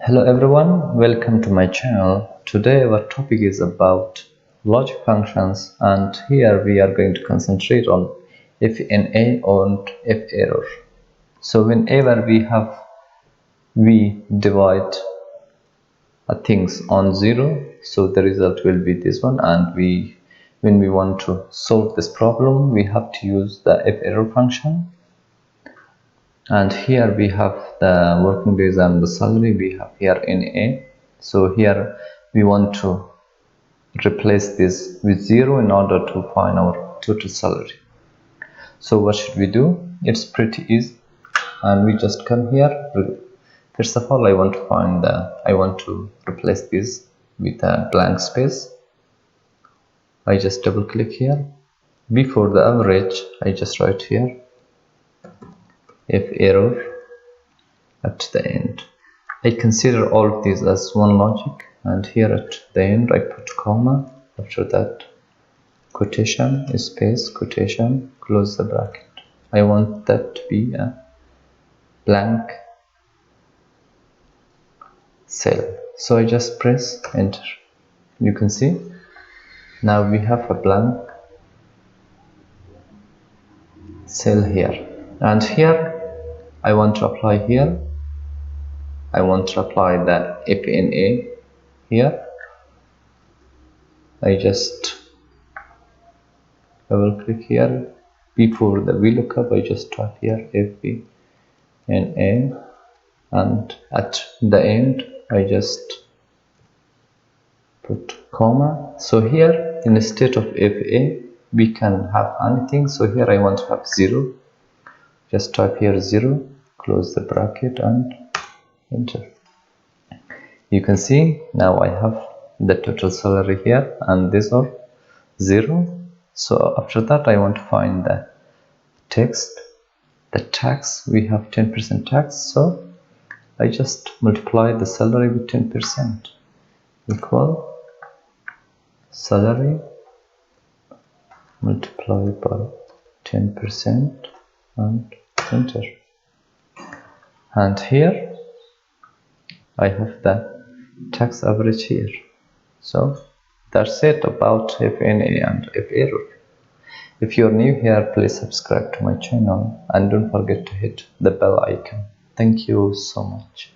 Hello everyone, welcome to my channel. Today our topic is about logic functions, and here we are going to concentrate on IFNA and IFERROR. So whenever we divide things on 0, so the result will be this one, and when we want to solve this problem we have to use the IFERROR function. And here we have the working days and the salary we have here in A. So here we want to replace this with 0 in order to find our total salary. So what should we do? It's pretty easy, and we just come here. First of all, I want to replace this with a blank space. I just double click here. Before the average, I just write here IFERROR. At the end, I consider all of these as one logic, and here at the end I put comma, after that quotation, space, quotation, close the bracket. I want that to be a blank cell, so I just press enter. You can see now we have a blank cell here, and here I want to apply here. I want to apply the IFNA here. I just double click here. Before the VLOOKUP, I just type here IFNA, and at the end I just put comma. So here instead of FA we can have anything, so here I want to have 0. Just type here 0, close the bracket and enter. You can see now I have the total salary here, and these are 0. So after that I want to find the text, the tax. We have 10% tax, so I just multiply the salary with 10%, equal salary multiplied by 10%, and enter. And here I have the tax average here. So that's it about IFNA and IFERROR. If you're new here, please subscribe to my channel and don't forget to hit the bell icon. Thank you so much.